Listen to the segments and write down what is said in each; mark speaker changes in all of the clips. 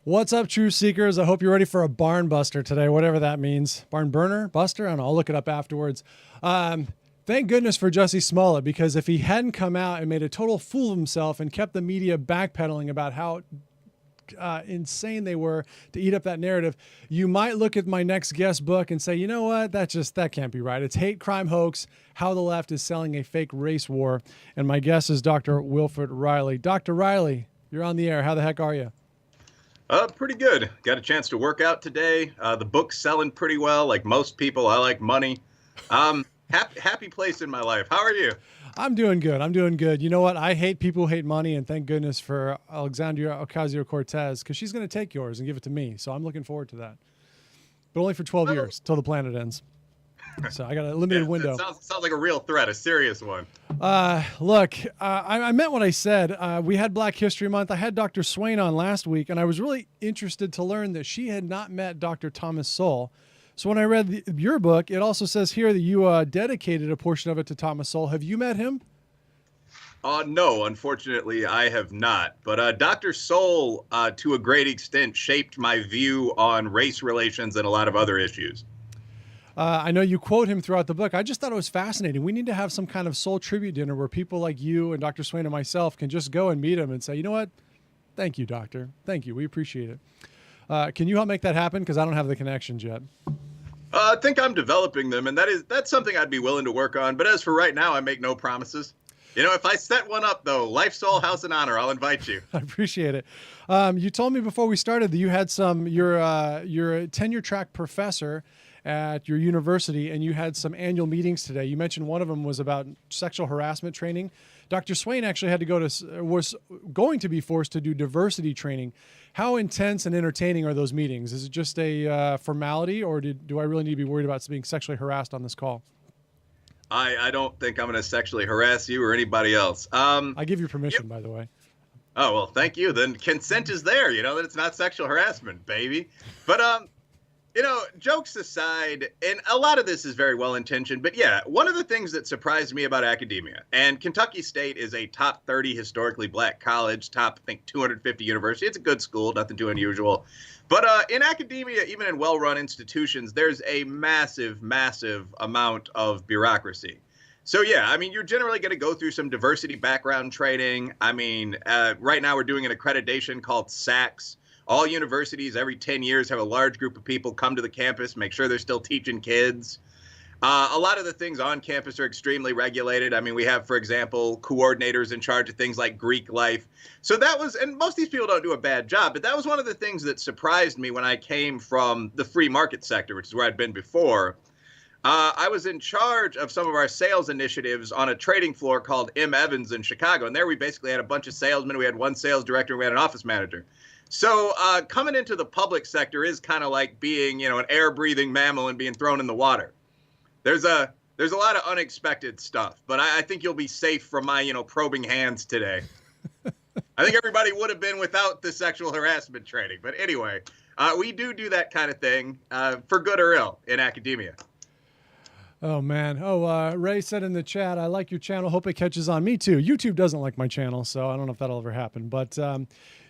Speaker 1: What's up, Truth Seekers? I hope you're ready for a barn buster today, whatever that means. Barn burner? Buster? I don't know. I'll look it up afterwards. Thank goodness for Jussie Smollett, because if he hadn't come out and made a total fool of himself and kept the media backpedaling about how insane they were to eat up that narrative, you might look at my next guest book and say, you know what, that can't be right. It's Hate, Crime, Hoax, How the Left is Selling a Fake Race War. And my guest is Dr. Wilfred Reilly. Dr. Reilly, you're on the air. How the heck are you?
Speaker 2: Pretty good. Got a chance to work out today. The book's selling pretty well. Like most people, I like money. Happy place in my life. How are you?
Speaker 1: I'm doing good. You know what? I hate people who hate money, and thank goodness for Alexandria Ocasio-Cortez, because she's going to take yours and give it to me. So I'm looking forward to that. But only for 12 years, till the planet ends. So I got a limited window.
Speaker 2: Sounds like a real threat, a serious one.
Speaker 1: Look, I meant what I said. We had Black History Month. I had Dr. Swain on last week, and I was really interested to learn that she had not met Dr. Thomas Sowell. So when I read your book, it also says here that you dedicated a portion of it to Thomas Sowell. Have you met him?
Speaker 2: No, unfortunately, I have not. But Dr. Sowell, to a great extent, shaped my view on race relations and a lot of other issues.
Speaker 1: I know you quote him throughout the book. I just thought it was fascinating. We need to have some kind of Sowell tribute dinner where people like you and Dr. Swain and myself can just go and meet him and say, you know what? Thank you, doctor. Thank you. We appreciate it. Can you help make that happen? Because I don't have the connections yet.
Speaker 2: I think I'm developing them, and that's something I'd be willing to work on. But as for right now, I make no promises. You know, if I set one up, though, Life, Soul, House, and Honor, I'll invite you.
Speaker 1: I appreciate it. You told me before we started that you had you're a tenure track professor at your university, and you had some annual meetings today. You mentioned one of them was about sexual harassment training. Dr. Swain actually was going to be forced to do diversity training. How intense and entertaining are those meetings? Is it just a formality, or do I really need to be worried about being sexually harassed on this call?
Speaker 2: I don't think I'm going to sexually harass you or anybody else.
Speaker 1: I give you permission, by the way.
Speaker 2: Oh, well, thank you. Then consent is there, that it's not sexual harassment, baby. But, jokes aside, and a lot of this is very well-intentioned, but yeah, one of the things that surprised me about academia, and Kentucky State is a top 30 historically black college, top, I think, 250 university. It's a good school, nothing too unusual. But in academia, even in well-run institutions, there's a massive, massive amount of bureaucracy. So, yeah, you're generally going to go through some diversity background training. Right now we're doing an accreditation called SACS. All universities every 10 years have a large group of people come to the campus, make sure they're still teaching kids. A lot of the things on campus are extremely regulated. We have, for example, coordinators in charge of things like Greek life. So that was, and most of these people don't do a bad job, but that was one of the things that surprised me when I came from the free market sector, which is where I'd been before. I was in charge of some of our sales initiatives on a trading floor called M. Evans in Chicago. And there we basically had a bunch of salesmen. We had one sales director, we had an office manager. So coming into the public sector is kind of like being, an air-breathing mammal and being thrown in the water. There's a lot of unexpected stuff, but I think you'll be safe from my, probing hands today. I think everybody would have been without the sexual harassment training. But anyway, we do that kind of thing for good or ill in academia.
Speaker 1: Oh, man. Ray said in the chat, I like your channel. Hope it catches on. Me too. YouTube doesn't like my channel, so I don't know if that'll ever happen. But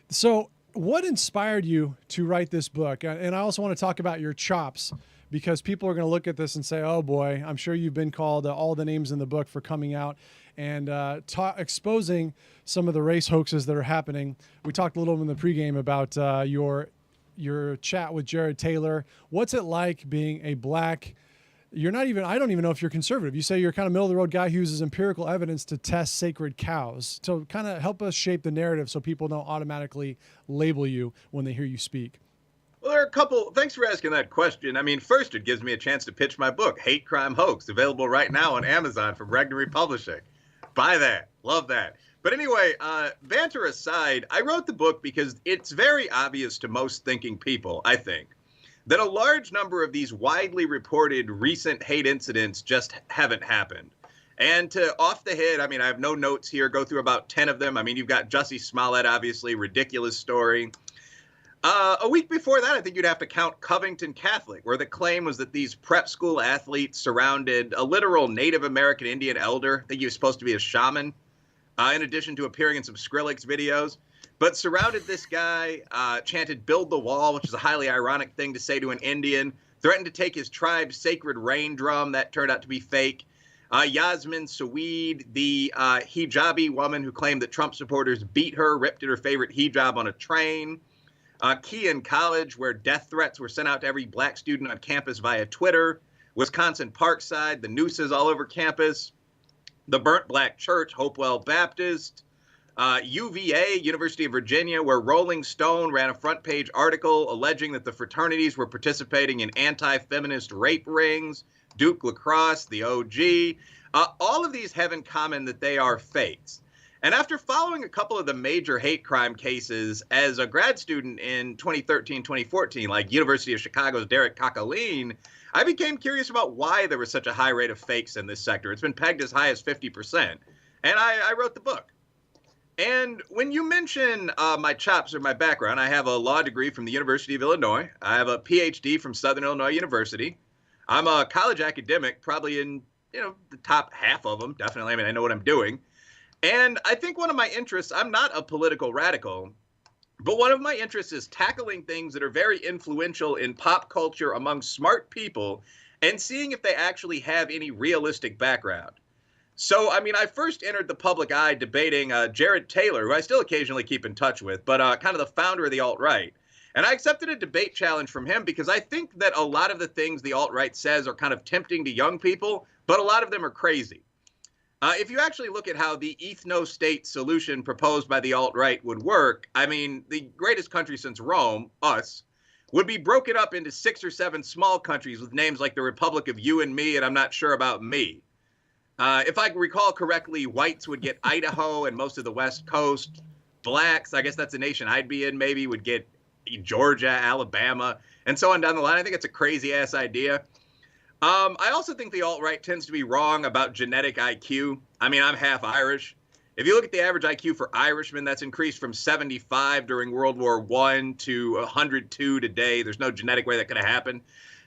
Speaker 1: so what inspired you to write this book? And I also want to talk about your chops, because people are going to look at this and say, oh boy, I'm sure you've been called all the names in the book for coming out and exposing some of the race hoaxes that are happening. We talked a little in the pregame about your chat with Jared Taylor. What's it like being a black, I don't even know if you're conservative. You say you're kind of middle of the road guy who uses empirical evidence to test sacred cows. So kind of help us shape the narrative so people don't automatically label you when they hear you speak.
Speaker 2: Well, there are a couple. Thanks for asking that question. First, it gives me a chance to pitch my book, Hate, Crime, Hoax, available right now on Amazon from Regnery Publishing. Buy that. Love that. But anyway, banter aside, I wrote the book because it's very obvious to most thinking people, I think, that a large number of these widely reported recent hate incidents just haven't happened. And off the head, I have no notes here, go through about 10 of them. You've got Jussie Smollett, obviously, ridiculous story. A week before that, I think you'd have to count Covington Catholic, where the claim was that these prep school athletes surrounded a literal Native American Indian elder. I think he was supposed to be a shaman, in addition to appearing in some Skrillex videos. but surrounded this guy, chanted "Build the Wall," which is a highly ironic thing to say to an Indian, threatened to take his tribe's sacred rain drum. That turned out to be fake. Yasmin Saweed, the hijabi woman who claimed that Trump supporters beat her, ripped at her favorite hijab on a train. Kean College, where death threats were sent out to every black student on campus via Twitter. Wisconsin Parkside, the nooses all over campus. The Burnt Black Church, Hopewell Baptist. UVA, University of Virginia, where Rolling Stone ran a front page article alleging that the fraternities were participating in anti-feminist rape rings. Duke Lacrosse, the OG. All of these have in common that they are fakes. And after following a couple of the major hate crime cases as a grad student in 2013, 2014, like University of Chicago's Derek Kakaline, I became curious about why there was such a high rate of fakes in this sector. It's been pegged as high as 50%. And I wrote the book. And when you mention my chops or my background, I have a law degree from the University of Illinois. I have a PhD from Southern Illinois University. I'm a college academic, probably in, the top half of them, definitely. I mean, I know what I'm doing. And I think one of my interests, I'm not a political radical, but one of my interests is tackling things that are very influential in pop culture among smart people and seeing if they actually have any realistic background. So, I mean, I first entered the public eye debating Jared Taylor, who I still occasionally keep in touch with, but kind of the founder of the alt-right. And I accepted a debate challenge from him because I think that a lot of the things the alt-right says are kind of tempting to young people, but a lot of them are crazy. If you actually look at how the ethno-state solution proposed by the alt-right would work, I mean, the greatest country since Rome, us, would be broken up into 6 or 7 small countries with names like the Republic of You and Me and I'm Not Sure About Me. If I recall correctly, whites would get Idaho and most of the West Coast. Blacks, I guess that's a nation I'd be in, maybe, would get Georgia, Alabama, and so on down the line. I think it's a crazy-ass idea. I also think the alt-right tends to be wrong about genetic IQ. I mean, I'm half Irish. If you look at the average IQ for Irishmen, that's increased from 75 during World War I to 102 today. There's no genetic way that could have happened.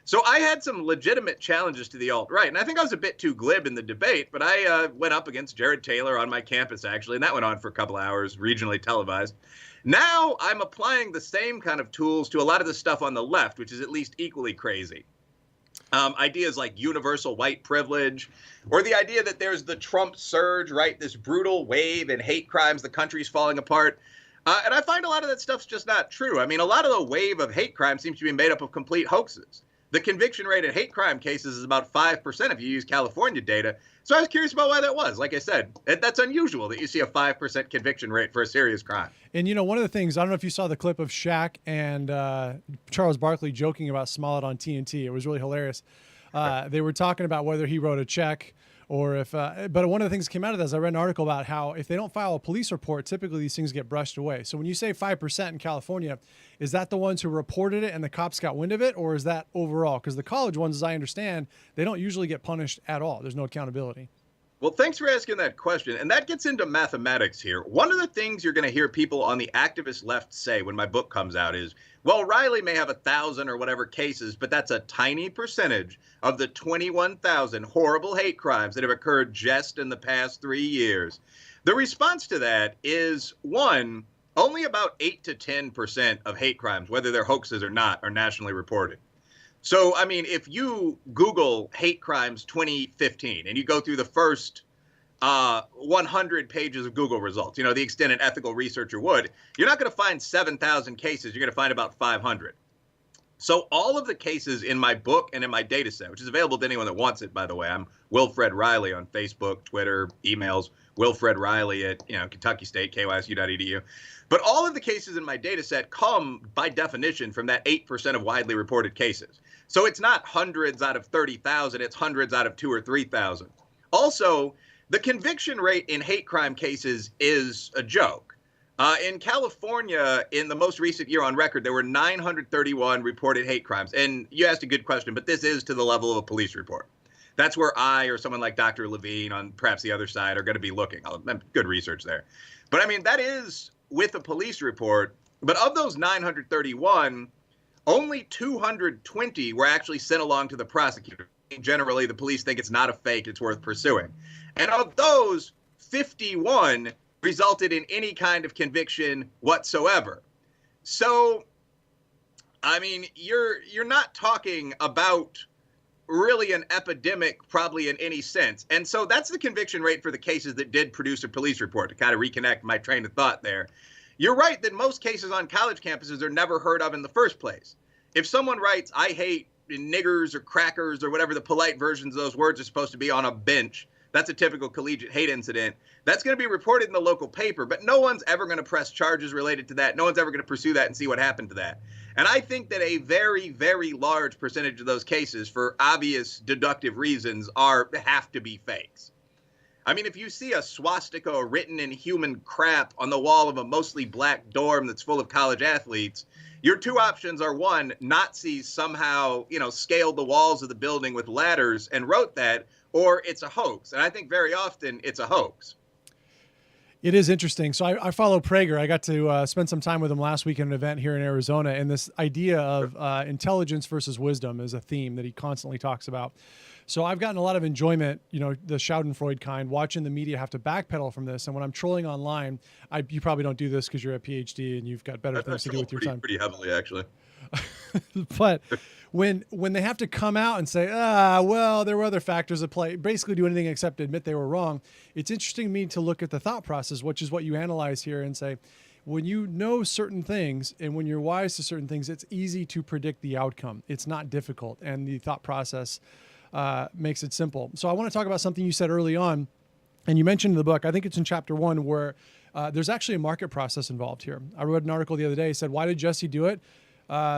Speaker 2: So I had some legitimate challenges to the alt-right, and I think I was a bit too glib in the debate, but I went up against Jared Taylor on my campus, actually, and that went on for a couple hours, regionally televised. Now I'm applying the same kind of tools to a lot of the stuff on the left, which is at least equally crazy. Ideas like universal white privilege, or the idea that there's the Trump surge, right? This brutal wave in hate crimes, the country's falling apart. And I find a lot of that stuff's just not true. I mean, a lot of the wave of hate crime seems to be made up of complete hoaxes. The conviction rate in hate crime cases is about 5% if you use California data. So I was curious about why that was. Like I said, that's unusual that you see a 5% conviction rate for a serious crime.
Speaker 1: And, one of the things, I don't know if you saw the clip of Shaq and Charles Barkley joking about Smollett on TNT. It was really hilarious. They were talking about whether he wrote a check or if, but one of the things that came out of this, I read an article about how if they don't file a police report, typically these things get brushed away. So when you say 5% in California, is that the ones who reported it and the cops got wind of it, or is that overall? Because the college ones, as I understand, they don't usually get punished at all. There's no accountability.
Speaker 2: Well, thanks for asking that question. And that gets into mathematics here. One of the things you're going to hear people on the activist left say when my book comes out is, well, Reilly may have 1,000 or whatever cases, but that's a tiny percentage of the 21,000 horrible hate crimes that have occurred just in the past 3 years. The response to that is, one, only about 8 to 10% of hate crimes, whether they're hoaxes or not, are nationally reported. So, I mean, if you Google hate crimes 2015 and you go through the first 100 pages of Google results, the extent an ethical researcher would, you're not going to find 7,000 cases. You're going to find about 500. So all of the cases in my book and in my data set, which is available to anyone that wants it, by the way, I'm Wilfred Reilly on Facebook, Twitter, emails, Wilfred Reilly at Kentucky State, kysu.edu. But all of the cases in my data set come, by definition, from that 8% of widely reported cases. So it's not hundreds out of 30,000, it's hundreds out of 2,000 or 3,000. Also, the conviction rate in hate crime cases is a joke. In California, in the most recent year on record, there were 931 reported hate crimes. And you asked a good question, but this is to the level of a police report. That's where I or someone like Dr. Levine on perhaps the other side are going to be looking. Good research there. But I mean, that is with a police report. But of those 931, only 220 were actually sent along to the prosecutor. Generally, the police think it's not a fake, it's worth pursuing. And of those, 51 resulted in any kind of conviction whatsoever. So, I mean, you're not talking about really an epidemic probably in any sense. And so that's the conviction rate for the cases that did produce a police report, to kind of reconnect my train of thought there. You're right that most cases on college campuses are never heard of in the first place. If someone writes, "I hate niggers" or "crackers" or whatever the polite versions of those words are supposed to be on a bench, that's a typical collegiate hate incident. That's going to be reported in the local paper, but no one's ever going to press charges related to that. No one's ever going to pursue that and see what happened to that. And I think that a very, very large percentage of those cases, for obvious deductive reasons, have to be fakes. I mean, if you see a swastika written in human crap on the wall of a mostly black dorm that's full of college athletes, your two options are, one, Nazis somehow, scaled the walls of the building with ladders and wrote that, or it's a hoax. And I think very often it's a hoax.
Speaker 1: It is interesting. So I follow Prager. I got to spend some time with him last week at an event here in Arizona. And this idea of intelligence versus wisdom is a theme that he constantly talks about. So I've gotten a lot of enjoyment, the Schadenfreude kind, watching the media have to backpedal from this. And when I'm trolling online, you probably don't do this because you're a PhD and you've got better things to do with your time.
Speaker 2: Pretty heavily, actually.
Speaker 1: But when they have to come out and say, well, there were other factors at play, basically do anything except admit they were wrong, it's interesting to me to look at the thought process, which is what you analyze here, and say, when you know certain things and when you're wise to certain things, it's easy to predict the outcome. It's not difficult, and the thought process makes it simple. So I want to talk about something you said early on, and you mentioned in the book, I think it's in chapter 1, where there's actually a market process involved here. I read an article the other day, said, why did Jesse do it?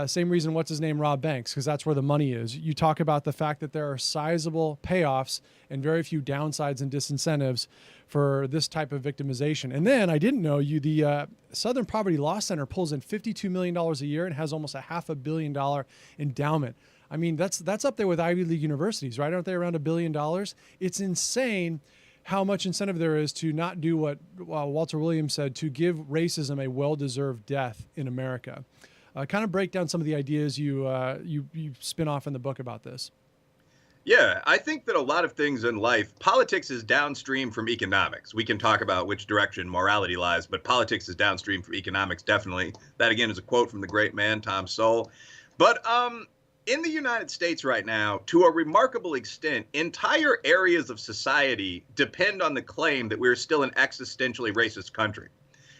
Speaker 1: Same reason, what's his name, robbed banks, because that's where the money is. You talk about the fact that there are sizable payoffs and very few downsides and disincentives for this type of victimization. And then I didn't know the Southern Poverty Law Center pulls in $52 million a year and has almost a $500 million endowment. I mean, that's up there with Ivy League universities, right? Aren't they around $1 billion? It's insane how much incentive there is to not do what Walter Williams said, to give racism a well-deserved death in America. Kind of break down some of the ideas you spin off in the book about this.
Speaker 2: Yeah, I think that a lot of things in life, politics is downstream from economics. We can talk about which direction morality lies, but politics is downstream from economics, definitely. That, again, is a quote from the great man, Tom Sowell. But in the United States right now, to a remarkable extent, entire areas of society depend on the claim that we're still an existentially racist country.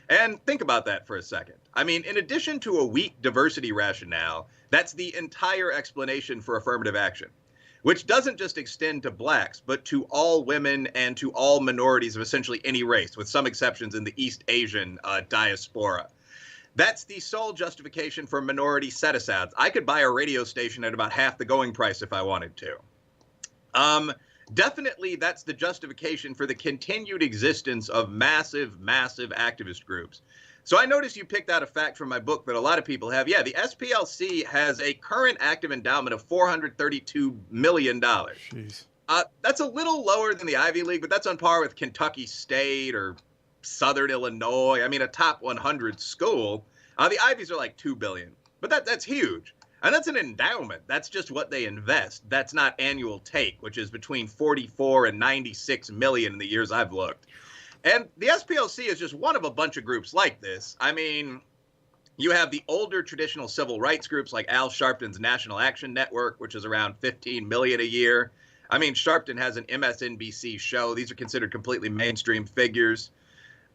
Speaker 2: And think about that for a second. I mean, in addition to a weak diversity rationale, that's the entire explanation for affirmative action, which doesn't just extend to blacks, but to all women and to all minorities of essentially any race, with some exceptions in the East Asian diaspora. That's the sole justification for minority set-asides. I could buy a radio station at about half the going price if I wanted to. Definitely, that's the justification for the continued existence of massive, massive activist groups. So I noticed you picked out a fact from my book that a lot of people have. Yeah, the SPLC has a current active endowment of $432 million.
Speaker 1: Jeez.
Speaker 2: That's a little lower than the Ivy League, but that's on par with Kentucky State or Southern Illinois. I mean, a top 100 school. The Ivies are like $2 billion, but that's huge. And that's an endowment. That's just what they invest. That's not annual take, which is between 44 and 96 million in the years I've looked. And the SPLC is just one of a bunch of groups like this. I mean, you have the older traditional civil rights groups like Al Sharpton's National Action Network, which is around 15 million a year. I mean, Sharpton has an MSNBC show. These are considered completely mainstream figures.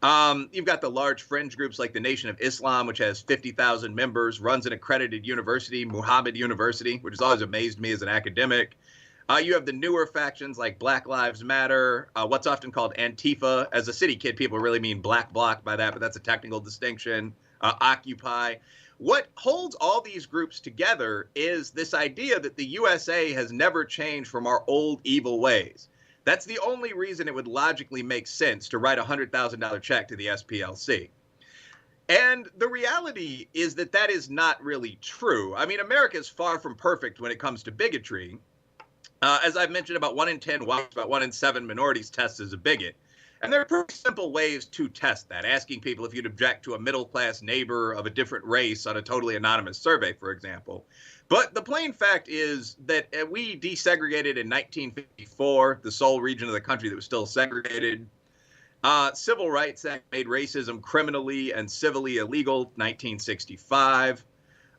Speaker 2: You've got the large fringe groups like the Nation of Islam, which has 50,000 members, runs an accredited university, Muhammad University, which has always amazed me as an academic. You have the newer factions like Black Lives Matter, what's often called Antifa. As a city kid, people really mean Black Bloc by that, but that's a technical distinction. Occupy. What holds all these groups together is this idea that the USA has never changed from our old evil ways. That's the only reason it would logically make sense to write a $100,000 check to the SPLC. And the reality is that that is not really true. I mean, America is far from perfect when it comes to bigotry. As I've mentioned, about 1 in 10 whites, about 1 in 7 minorities test as a bigot. And there are pretty simple ways to test that, asking people if you'd object to a middle-class neighbor of a different race on a totally anonymous survey, for example. But the plain fact is that we desegregated in 1954, the sole region of the country that was still segregated. Civil Rights Act made racism criminally and civilly illegal, 1965.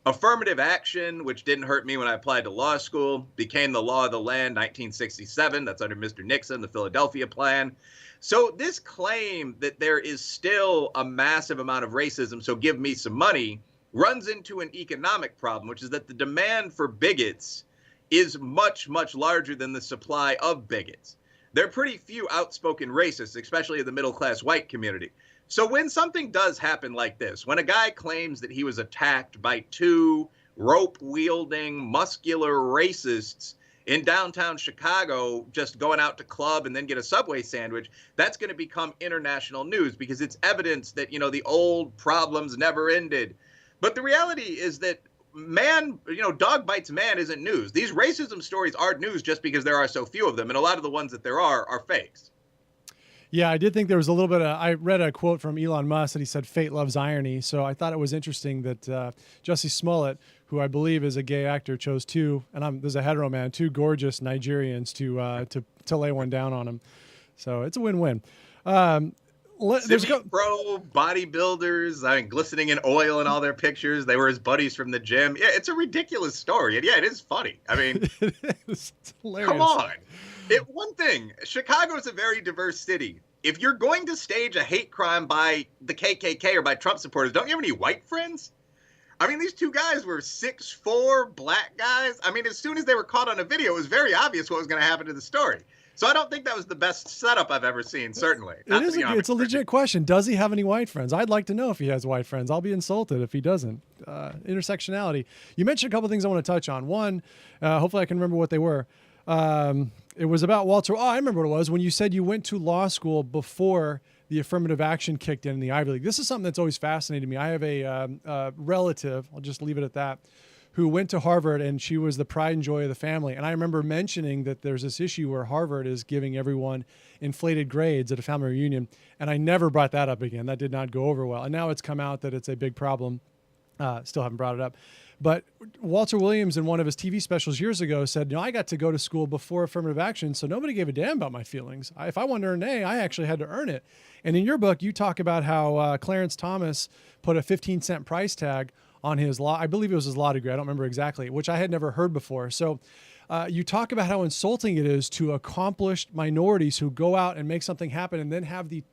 Speaker 2: Affirmative action, which didn't hurt me when I applied to law school, became the law of the land, 1967. That's under Mr. Nixon, the Philadelphia Plan. So this claim that there is still a massive amount of racism, so give me some money, runs into an economic problem, which is that the demand for bigots is much, much larger than the supply of bigots. There are pretty few outspoken racists, especially in the middle-class white community. So when something does happen like this, when a guy claims that he was attacked by two rope-wielding, muscular racists in downtown Chicago, just going out to club and then get a Subway sandwich, that's going to become international news because it's evidence that, the old problems never ended. But the reality is that dog bites man isn't news. These racism stories aren't news just because there are so few of them. And a lot of the ones that there are fakes.
Speaker 1: Yeah, I did think there was a little bit of, I read a quote from Elon Musk that he said, fate loves irony. So I thought it was interesting that Jussie Smollett, who I believe is a gay actor, chose there's a hetero man, two gorgeous Nigerians to lay one down on him. So it's a win-win. There's
Speaker 2: pro bodybuilders, glistening in oil in all their pictures. They were his buddies from the gym. Yeah, it's a ridiculous story. And yeah, it is funny.
Speaker 1: It's hilarious.
Speaker 2: Come on. One thing, Chicago is a very diverse city. If you're going to stage a hate crime by the KKK or by Trump supporters, don't you have any white friends? These two guys were 6'4" black guys. As soon as they were caught on a video, it was very obvious what was going to happen to the story. So I don't think that was the best setup I've ever seen, certainly.
Speaker 1: It's a legit question. Does he have any white friends? I'd like to know if he has white friends. I'll be insulted if he doesn't. Intersectionality. You mentioned a couple of things I want to touch on. One, hopefully I can remember what they were. It was about Walter. Oh, I remember what it was when you said you went to law school before the affirmative action kicked in the Ivy League. This is something that's always fascinated me. I have a relative, I'll just leave it at that, who went to Harvard, and she was the pride and joy of the family. And I remember mentioning that there's this issue where Harvard is giving everyone inflated grades at a family reunion. And I never brought that up again. That did not go over well. And now it's come out that it's a big problem. Still haven't brought it up. But Walter Williams, in one of his TV specials years ago, said, I got to go to school before affirmative action, so nobody gave a damn about my feelings. If I wanted to earn an A, I actually had to earn it. And in your book, you talk about how Clarence Thomas put a 15-cent price tag on his law. I believe it was his law degree. I don't remember exactly, which I had never heard before. So you talk about how insulting it is to accomplished minorities who go out and make something happen and then have the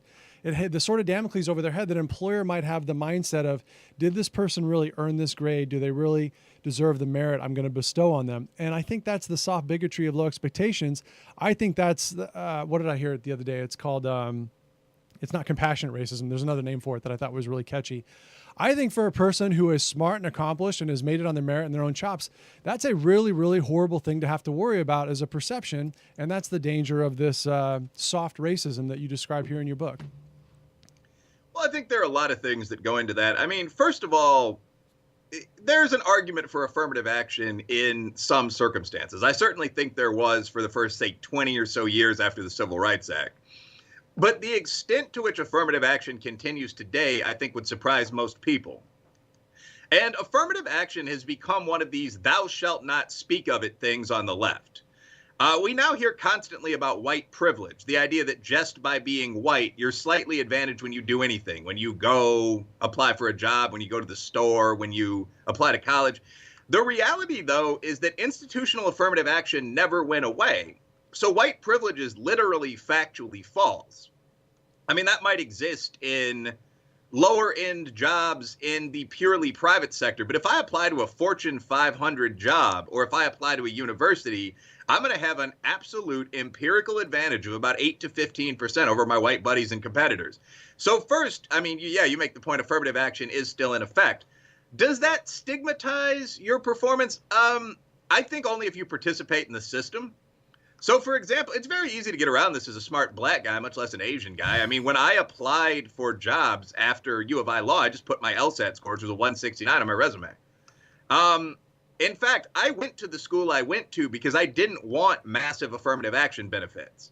Speaker 1: sort of Damocles over their head that an employer might have the mindset of, did this person really earn this grade? Do they really deserve the merit I'm going to bestow on them? And I think that's the soft bigotry of low expectations. I think that's, what did I hear the other day? It's called, it's not compassionate racism. There's another name for it that I thought was really catchy. I think for a person who is smart and accomplished and has made it on their merit and their own chops, that's a really, really horrible thing to have to worry about as a perception. And that's the danger of this soft racism that you describe here in your book.
Speaker 2: Well, I think there are a lot of things that go into that. First of all, there's an argument for affirmative action in some circumstances. I certainly think there was for the first, say, 20 or so years after the Civil Rights Act. But the extent to which affirmative action continues today, I think, would surprise most people. And affirmative action has become one of these thou shalt not speak of it things on the left. We now hear constantly about white privilege, the idea that just by being white, you're slightly advantaged when you do anything, when you go apply for a job, when you go to the store, when you apply to college. The reality, though, is that institutional affirmative action never went away. So white privilege is literally factually false. That might exist in lower end jobs in the purely private sector. But if I apply to a Fortune 500 job, or if I apply to a university, I'm going to have an absolute empirical advantage of about 8 to 15% over my white buddies and competitors. So first, you make the point affirmative action is still in effect. Does that stigmatize your performance? I think only if you participate in the system. So, for example, it's very easy to get around this as a smart black guy, much less an Asian guy. When I applied for jobs after U of I Law, I just put my LSAT score, which was a 169 on my resume. In fact, I went to the school I went to because I didn't want massive affirmative action benefits.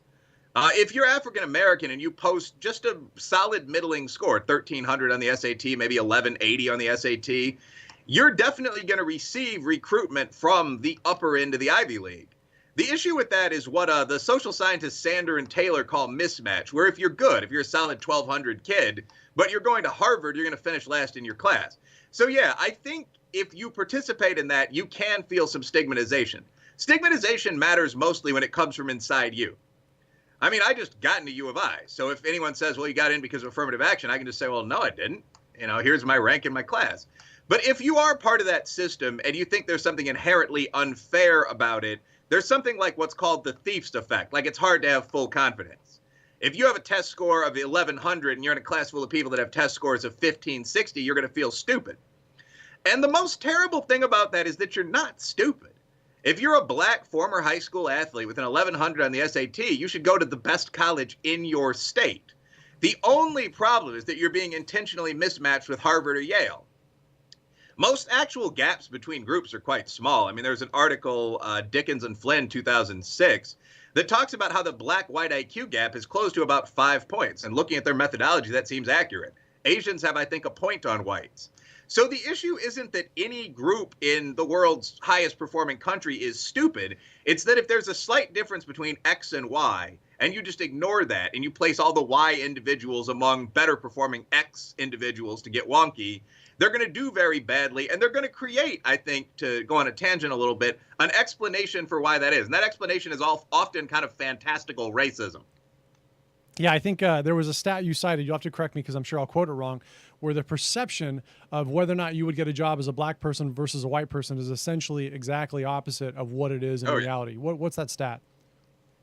Speaker 2: If you're African American and you post just a solid middling score, 1,300 on the SAT, maybe 1,180 on the SAT, you're definitely going to receive recruitment from the upper end of the Ivy League. The issue with that is what the social scientists Sander and Taylor call mismatch, where if you're good, if you're a solid 1200 kid, but you're going to Harvard, you're going to finish last in your class. So yeah, I think if you participate in that, you can feel some stigmatization. Stigmatization matters mostly when it comes from inside you. I mean, I just got into U of I. So if anyone says, well, you got in because of affirmative action, I can just say, well, no, I didn't. You know, here's my rank in my class. But if you are part of that system and you think there's something inherently unfair about it, there's something like what's called the thief's effect. Like it's hard to have full confidence. If you have a test score of 1100 and you're in a class full of people that have test scores of 1560, you're going to feel stupid. And the most terrible thing about that is that you're not stupid. If you're a black former high school athlete with an 1100 on the SAT, you should go to the best college in your state. The only problem is that you're being intentionally mismatched with Harvard or Yale. Most actual gaps between groups are quite small. I mean, there's an article, Dickens and Flynn, 2006, that talks about how the black-white IQ gap is close to about 5 points. And looking at their methodology, that seems accurate. Asians have, I think, a point on whites. So the issue isn't that any group in the world's highest performing country is stupid. It's that if there's a slight difference between X and Y, and you just ignore that, and you place all the Y individuals among better performing X individuals to get wonky, they're going to do very badly, and they're going to create, I think, to go on a tangent a little bit, an explanation for why that is. And that explanation is often kind of fantastical racism.
Speaker 1: Yeah, I think there was a stat you cited, you'll have to correct me because I'm sure I'll quote it wrong, where the perception of whether or not you would get a job as a black person versus a white person is essentially exactly opposite of what it is in reality. What's that stat?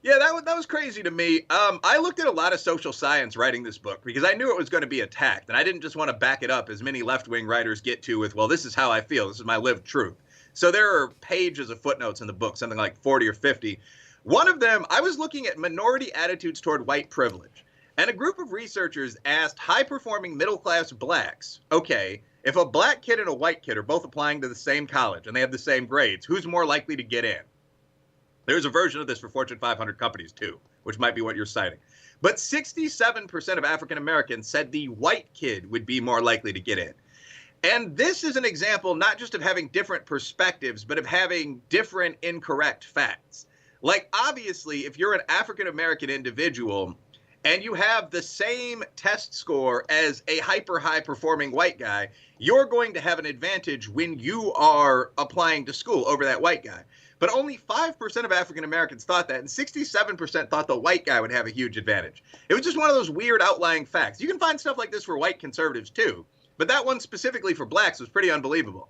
Speaker 2: Yeah, that was crazy to me. I looked at a lot of social science writing this book because I knew it was going to be attacked. And I didn't just want to back it up as many left-wing writers get to with, well, this is how I feel. This is my lived truth. So there are pages of footnotes in the book, something like 40 or 50. One of them, I was looking at minority attitudes toward white privilege. And a group of researchers asked high-performing middle-class blacks, okay, if a black kid and a white kid are both applying to the same college and they have the same grades, who's more likely to get in? There's a version of this for Fortune 500 companies, too, which might be what you're citing. But 67% of African Americans said the white kid would be more likely to get in. And this is an example not just of having different perspectives, but of having different incorrect facts. Like, obviously, if you're an African American individual and you have the same test score as a hyper high performing white guy, you're going to have an advantage when you are applying to school over that white guy. But only 5% of African Americans thought that, and 67% thought the white guy would have a huge advantage. It was just one of those weird outlying facts. You can find stuff like this for white conservatives too, but that one specifically for blacks was pretty unbelievable.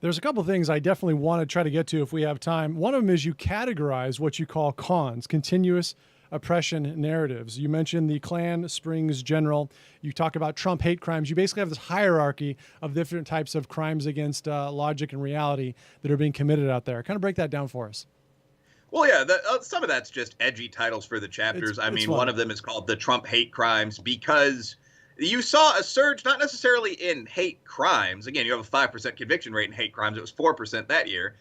Speaker 1: There's a couple of things I definitely want to try to get to if we have time. One of them is you categorize what you call cons, continuous oppression narratives. You mentioned the Klan Springs General. You talk about Trump hate crimes. You basically have this hierarchy of different types of crimes against logic and reality that are being committed out there. Kind of break that down for us.
Speaker 2: Well, yeah, some of that's just edgy titles for the chapters. I mean, one of them is called the Trump hate crimes because you saw a surge, not necessarily in hate crimes. Again, you have a 5% conviction rate in hate crimes. It was 4% that year.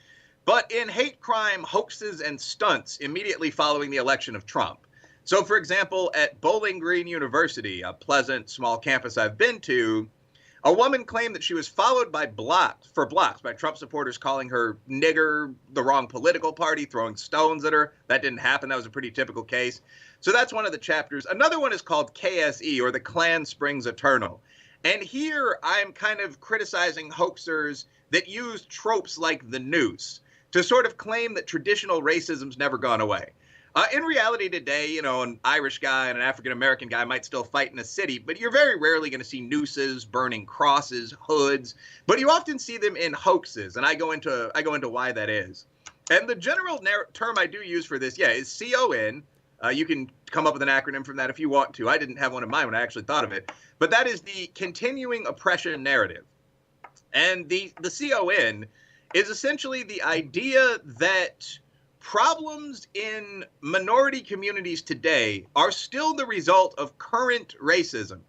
Speaker 2: But in hate crime hoaxes and stunts immediately following the election of Trump. So, for example, at Bowling Green University, a pleasant small campus I've been to, a woman claimed that she was followed by blocks by Trump supporters calling her nigger, the wrong political party, throwing stones at her. That didn't happen. That was a pretty typical case. So that's one of the chapters. Another one is called KSE, or the Klan Springs Eternal. And here I'm kind of criticizing hoaxers that use tropes like the noose to sort of claim that traditional racism's never gone away. In reality today, you know, an Irish guy and an African-American guy might still fight in a city, but you're very rarely going to see nooses, burning crosses, hoods, but you often see them in hoaxes, and I go into why that is. And the general term I do use for this, is CON. You can come up with an acronym from that if you want to. I didn't have one in mind when I actually thought of it, but that is the continuing oppression narrative. And the CON is essentially the idea that problems in minority communities today are still the result of current racism.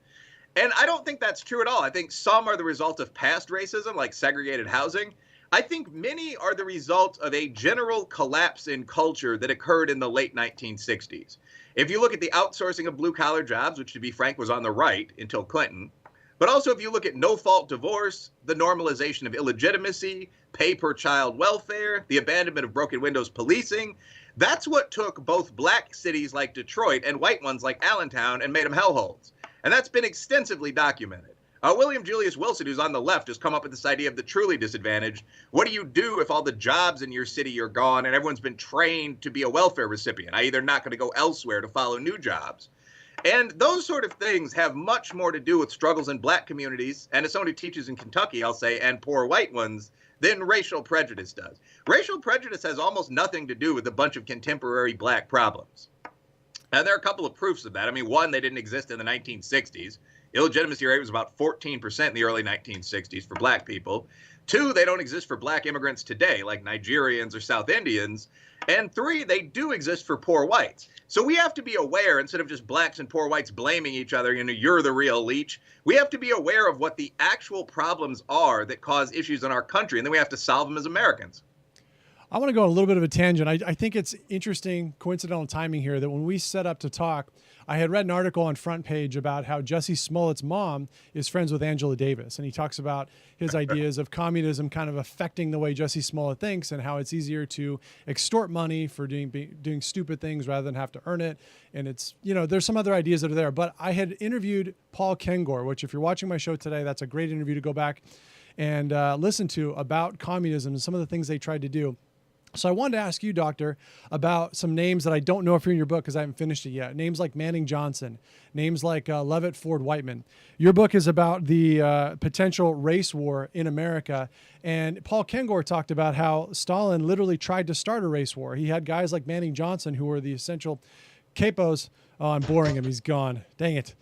Speaker 2: And I don't think that's true at all. I think some are the result of past racism, like segregated housing. I think many are the result of a general collapse in culture that occurred in the late 1960s. If you look at the outsourcing of blue-collar jobs, which, to be frank, was on the right until Clinton, But also, if you look at no-fault divorce, the normalization of illegitimacy, pay-per-child welfare, the abandonment of broken windows policing, that's what took both black cities like Detroit and white ones like Allentown and made them hellholes. And that's been extensively documented. William Julius Wilson, who's on the left, has come up with this idea of the truly disadvantaged. What do you do if all the jobs in your city are gone and everyone's been trained to be a welfare recipient, i.e. they're not going to go elsewhere to follow new jobs? And those sort of things have much more to do with struggles in black communities, and as someone who teaches in Kentucky, I'll say, and poor white ones, than racial prejudice does. Racial prejudice has almost nothing to do with a bunch of contemporary black problems. And there are a couple of proofs of that. I mean, one, they didn't exist in the 1960s. Illegitimacy rate was about 14% in the early 1960s for black people. Two, they don't exist for black immigrants today, like Nigerians or South Indians. And three, they do exist for poor whites. So we have to be aware, instead of just blacks and poor whites blaming each other, you're the real leech, we have to be aware of what the actual problems are that cause issues in our country, and then we have to solve them as Americans.
Speaker 1: I want to go on a little bit of a tangent. I think it's interesting, coincidental timing here, that when we set up to talk, I had read an article on Front Page about how Jussie Smollett's mom is friends with Angela Davis. And he talks about his ideas of communism kind of affecting the way Jussie Smollett thinks and how it's easier to extort money for doing stupid things rather than have to earn it. And it's, there's some other ideas that are there. But I had interviewed Paul Kengor, which if you're watching my show today, that's a great interview to go back and listen to about communism and some of the things they tried to do. So I wanted to ask you, Doctor, about some names that I don't know if you're in your book because I haven't finished it yet. Names like Manning Johnson, names like Levitt Ford Whiteman. Your book is about the potential race war in America. And Paul Kengor talked about how Stalin literally tried to start a race war. He had guys like Manning Johnson who were the essential capos. Oh, I'm boring him. He's gone. Dang it.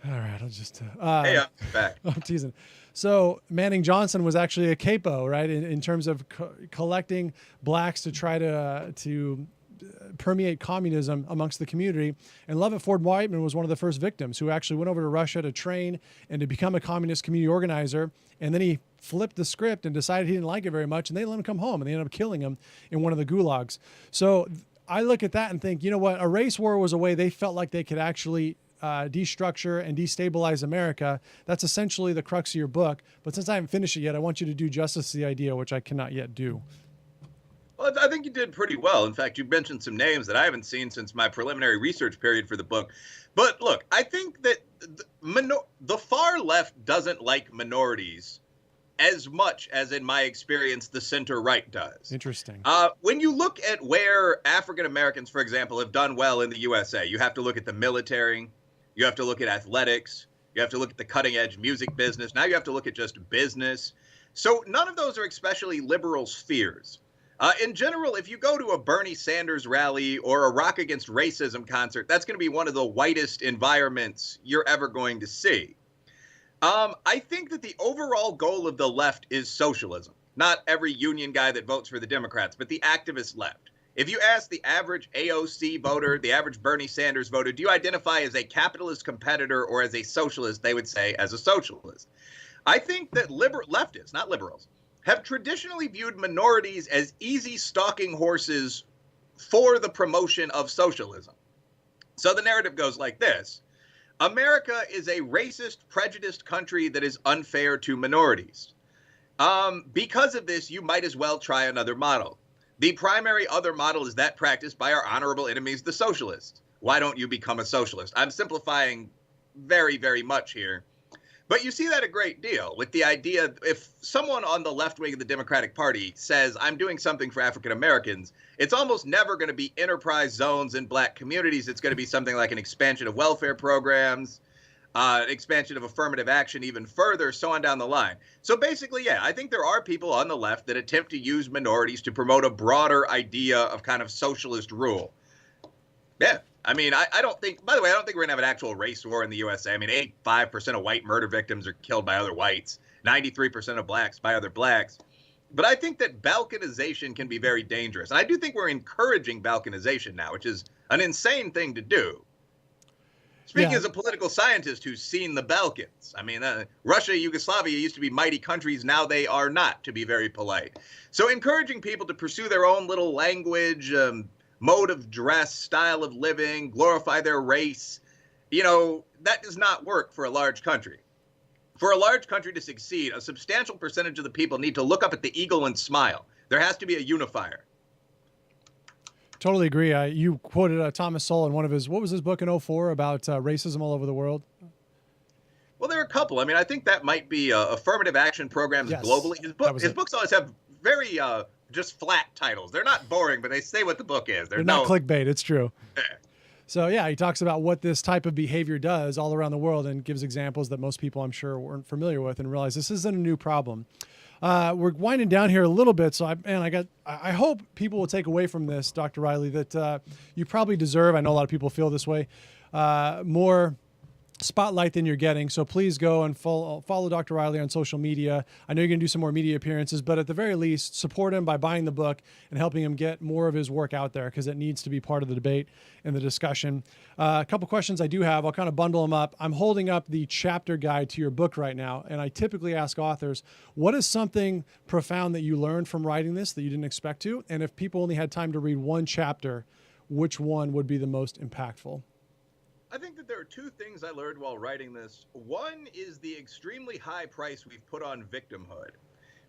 Speaker 1: All right, I'll just...
Speaker 2: hey, I'm back.
Speaker 1: I'm teasing. So Manning Johnson was actually a capo, right, in terms of collecting blacks to try to permeate communism amongst the community. And Levitt Ford Whiteman was one of the first victims who actually went over to Russia to train and to become a communist community organizer. And then he flipped the script and decided he didn't like it very much, and they let him come home, and they ended up killing him in one of the gulags. So I look at that and think, you know what, a race war was a way they felt like they could actually destructure and destabilize America. That's essentially the crux of your book. But since I haven't finished it yet, I want you to do justice to the idea, which I cannot yet do.
Speaker 2: Well, I think you did pretty well. In fact, you mentioned some names that I haven't seen since my preliminary research period for the book. But look, I think that the far left doesn't like minorities as much as, in my experience, the center right does.
Speaker 1: Interesting.
Speaker 2: When you look at where African Americans, for example, have done well in the USA, you have to look at the military. You have to look at athletics. You have to look at the cutting edge music business. Now you have to look at just business. So none of those are especially liberal spheres. In general, if you go to a Bernie Sanders rally or a Rock Against Racism concert, that's going to be one of the whitest environments you're ever going to see. I think that the overall goal of the left is socialism. Not every union guy that votes for the Democrats, but the activist left. If you ask the average AOC voter, the average Bernie Sanders voter, do you identify as a capitalist competitor or as a socialist? They would say as a socialist. I think that leftists, not liberals, have traditionally viewed minorities as easy stalking horses for the promotion of socialism. So the narrative goes like this. America is a racist, prejudiced country that is unfair to minorities. Because of this, you might as well try another model. The primary other model is that practiced by our honorable enemies, the socialists. Why don't you become a socialist? I'm simplifying very, very much here. But you see that a great deal with the idea, if someone on the left wing of the Democratic Party says, I'm doing something for African Americans, it's almost never going to be enterprise zones in black communities. It's going to be something like an expansion of welfare programs, expansion of affirmative action even further, so on down the line. So basically, yeah, I think there are people on the left that attempt to use minorities to promote a broader idea of kind of socialist rule. Yeah, I mean, I don't think, by the way, I don't think we're going to have an actual race war in the USA. I mean, 85% of white murder victims are killed by other whites, 93% of blacks by other blacks. But I think that balkanization can be very dangerous. And I do think we're encouraging balkanization now, which is an insane thing to do. Speaking as a political scientist who's seen the Balkans, I mean, Russia, Yugoslavia used to be mighty countries. Now they are not, to be very polite. So encouraging people to pursue their own little language, mode of dress, style of living, glorify their race, that does not work for a large country. For a large country to succeed, a substantial percentage of the people need to look up at the eagle and smile. There has to be a unifier.
Speaker 1: Totally agree. You quoted Thomas Sowell in one of his, what was his book in '04 about racism all over the world?
Speaker 2: Well, there are a couple. I mean, I think that might be affirmative action programs globally. His books always have very just flat titles. They're not boring, but they say what the book is.
Speaker 1: They're not clickbait. It's true. So yeah, he talks about what this type of behavior does all around the world and gives examples that most people, I'm sure, weren't familiar with and realize this isn't a new problem. We're winding down here a little bit, so I hope people will take away from this, Dr. Reilly, that you probably deserve. I know a lot of people feel this way. More spotlight than you're getting. So please go and follow Dr. Reilly on social media. I know you're going to do some more media appearances, but at the very least, support him by buying the book and helping him get more of his work out there, because it needs to be part of the debate and the discussion. A couple questions I do have. I'll kind of bundle them up. I'm holding up the chapter guide to your book right now, and I typically ask authors, what is something profound that you learned from writing this that you didn't expect to? And if people only had time to read one chapter, which one would be the most impactful?
Speaker 2: I think that there are two things I learned while writing this. One is the extremely high price we've put on victimhood,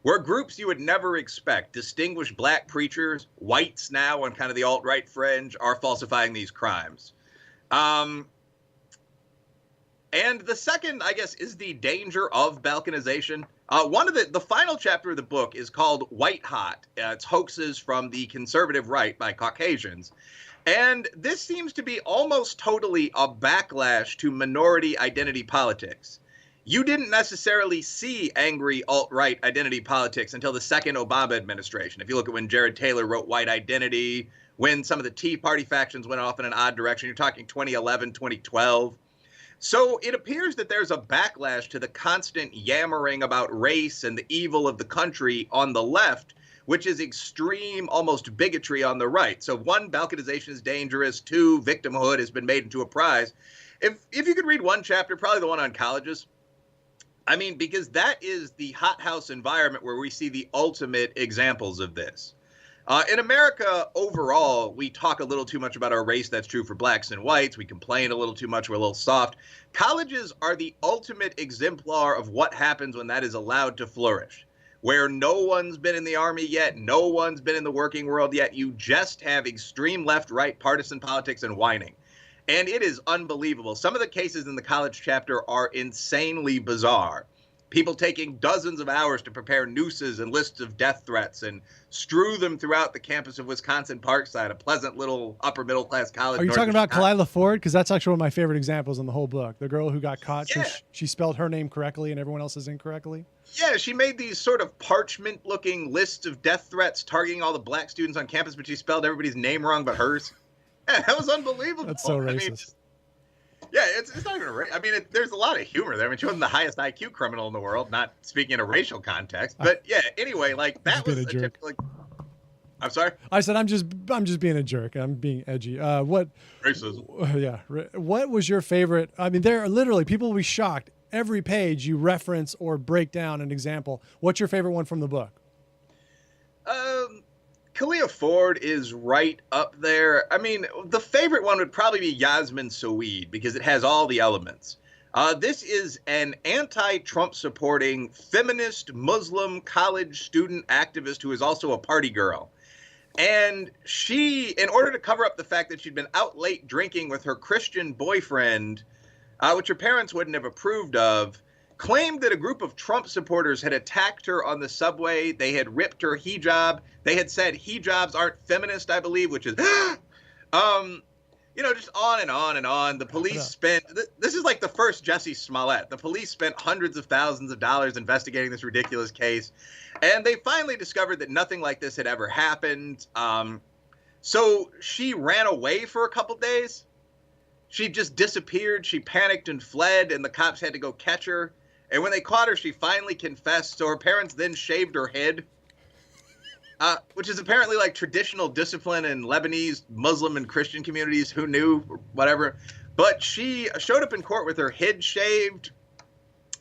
Speaker 2: where groups you would never expect, distinguished black preachers, whites now on kind of the alt-right fringe, are falsifying these crimes. And the second, I guess, is the danger of balkanization. One of the final chapter of the book is called White Hot. It's hoaxes from the conservative right by Caucasians. And this seems to be almost totally a backlash to minority identity politics. You didn't necessarily see angry alt-right identity politics until the second Obama administration. If you look at when Jared Taylor wrote White Identity, when some of the Tea Party factions went off in an odd direction, you're talking 2011, 2012. So it appears that there's a backlash to the constant yammering about race and the evil of the country on the left, which is extreme, almost bigotry on the right. So one, balkanization is dangerous. Two, victimhood has been made into a prize. If you could read one chapter, probably the one on colleges. I mean, because that is the hothouse environment where we see the ultimate examples of this. In America, overall, we talk a little too much about our race. That's true for blacks and whites. We complain a little too much. We're a little soft. Colleges are the ultimate exemplar of what happens when that is allowed to flourish, where no one's been in the army yet, no one's been in the working world yet. You just have extreme left-right partisan politics and whining. And it is unbelievable. Some of the cases in the college chapter are insanely bizarre. People taking dozens of hours to prepare nooses and lists of death threats and strew them throughout the campus of Wisconsin Parkside, a pleasant little upper middle class college.
Speaker 1: Are you talking about Kalila Ford? Because that's actually one of my favorite examples in the whole book. The girl who got caught.
Speaker 2: Yeah.
Speaker 1: She spelled her name correctly and everyone else's incorrectly.
Speaker 2: Yeah, she made these sort of parchment-looking lists of death threats targeting all the black students on campus, but she spelled everybody's name wrong but hers. Yeah, that was unbelievable.
Speaker 1: That's so racist.
Speaker 2: I mean, yeah, it's not even I mean, there's a lot of humor there. I mean, she wasn't the highest IQ criminal in the world, not speaking in a racial context. But yeah, anyway, like that was a typical. I'm sorry.
Speaker 1: I said I'm just being a jerk. I'm being edgy. What
Speaker 2: racism?
Speaker 1: Yeah. What was your favorite? I mean, there are literally people will be shocked. Every page you reference or break down an example. What's your favorite one from the book?
Speaker 2: Kalila Ford is right up there. I mean, the favorite one would probably be Yasmin Saweed because it has all the elements. This is an anti-Trump supporting feminist Muslim college student activist who is also a party girl. And she, in order to cover up the fact that she'd been out late drinking with her Christian boyfriend, which her parents wouldn't have approved of, claimed that a group of Trump supporters had attacked her on the subway. They had ripped her hijab. They had said hijabs aren't feminist, I believe, which is, just on and on and on. The police spent, this is like the first Jussie Smollett. The police spent hundreds of thousands of dollars investigating this ridiculous case. And they finally discovered that nothing like this had ever happened. So she ran away for a couple days. She just disappeared. She panicked and fled, and the cops had to go catch her. And when they caught her, she finally confessed. So her parents then shaved her head, which is apparently like traditional discipline in Lebanese, Muslim, and Christian communities. Who knew? Whatever. But she showed up in court with her head shaved.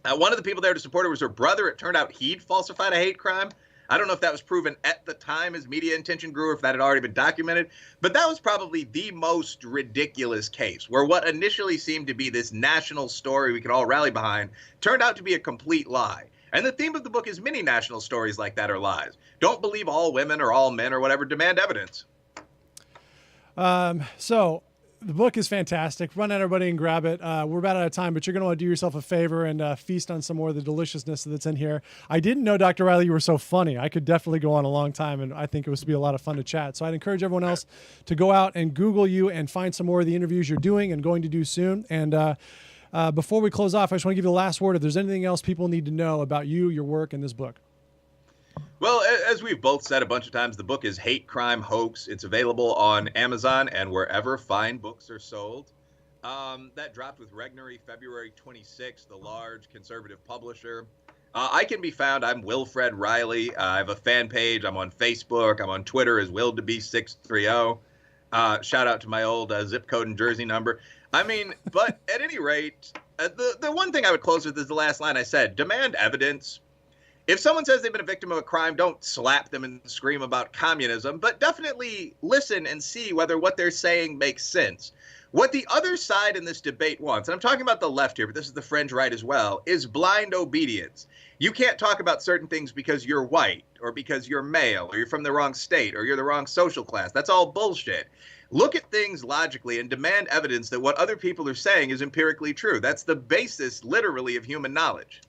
Speaker 2: One of the people there to support her was her brother. It turned out he'd falsified a hate crime. I don't know if that was proven at the time as media attention grew or if that had already been documented, but that was probably the most ridiculous case where what initially seemed to be this national story we could all rally behind turned out to be a complete lie. And the theme of the book is many national stories like that are lies. Don't believe all women or all men or whatever, demand evidence.
Speaker 1: So the book is fantastic. Run out, everybody, and grab it. We're about out of time, but you're going to want to do yourself a favor and feast on some more of the deliciousness that's in here. I didn't know, Dr. Reilly, you were so funny. I could definitely go on a long time, and I think it was to be a lot of fun to chat. So I'd encourage everyone else to go out and Google you and find some more of the interviews you're doing and going to do soon. And before we close off, I just want to give you the last word. If there's anything else people need to know about you, your work, and this book.
Speaker 2: Well, as we've both said a bunch of times, the book is Hate, Crime, Hoax. It's available on Amazon and wherever fine books are sold. That dropped with Regnery February 26th, the large conservative publisher. I can be found. I'm Wilfred Reilly. I have a fan page. I'm on Facebook. I'm on Twitter as WillDeBe630. Shout out to my old zip code and jersey number. I mean, but at any rate, the one thing I would close with is the last line I said, demand evidence. If someone says they've been a victim of a crime, don't slap them and scream about communism, but definitely listen and see whether what they're saying makes sense. What the other side in this debate wants, and I'm talking about the left here, but this is the fringe right as well, is blind obedience. You can't talk about certain things because you're white or because you're male or you're from the wrong state or you're the wrong social class. That's all bullshit. Look at things logically and demand evidence that what other people are saying is empirically true. That's the basis, literally, of human knowledge.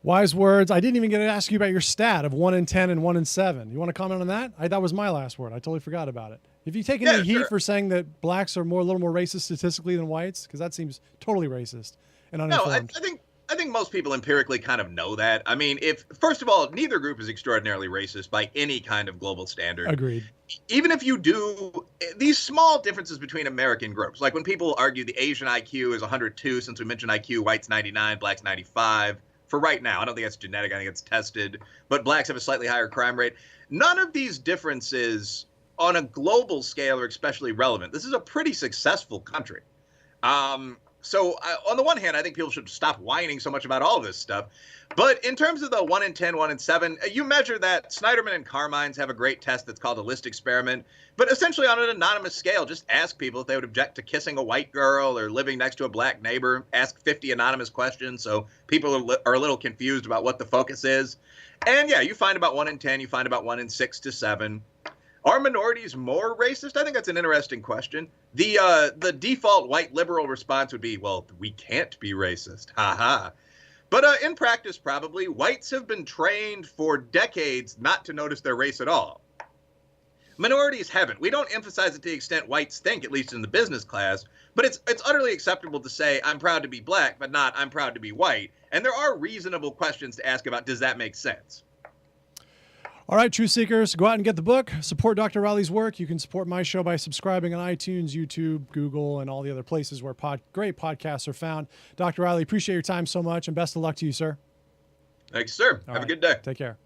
Speaker 1: Wise words. I didn't even get to ask you about your stat of 1 in 10 and 1 in 7. You want to comment on that? That was my last word. I totally forgot about it. Have you taken any heat for saying that blacks are a little more racist statistically than whites? Because that seems totally racist and uninformed.
Speaker 2: No, I think most people empirically kind of know that. I mean, first of all, neither group is extraordinarily racist by any kind of global standard.
Speaker 1: Agreed.
Speaker 2: Even if you do, these small differences between American groups, like when people argue the Asian IQ is 102, since we mentioned IQ, whites 99, blacks 95. For right now, I don't think that's genetic. I think it's tested. But blacks have a slightly higher crime rate. None of these differences on a global scale are especially relevant. This is a pretty successful country. So on the one hand, I think people should stop whining so much about all this stuff. But in terms of the 1 in 10, 1 in 7, you measure that. Snyderman and Carmine's have a great test that's called a list experiment. But essentially on an anonymous scale, just ask people if they would object to kissing a white girl or living next to a black neighbor. Ask 50 anonymous questions so people are a little confused about what the focus is. And yeah, you find about 1 in 10, you find about 1 in 6 to 7. Are minorities more racist? I think that's an interesting question. The default white liberal response would be, well, we can't be racist. Ha ha. But in practice, probably, whites have been trained for decades not to notice their race at all. Minorities haven't. We don't emphasize it to the extent whites think, at least in the business class, but it's utterly acceptable to say, I'm proud to be black, but not, I'm proud to be white. And there are reasonable questions to ask about, does that make sense?
Speaker 1: All right, Truth Seekers, go out and get the book. Support Dr. Reilly's work. You can support my show by subscribing on iTunes, YouTube, Google, and all the other places where great podcasts are found. Dr. Reilly, appreciate your time so much, and best of luck to you, sir.
Speaker 2: Thanks, sir. Have a good day.
Speaker 1: Take care.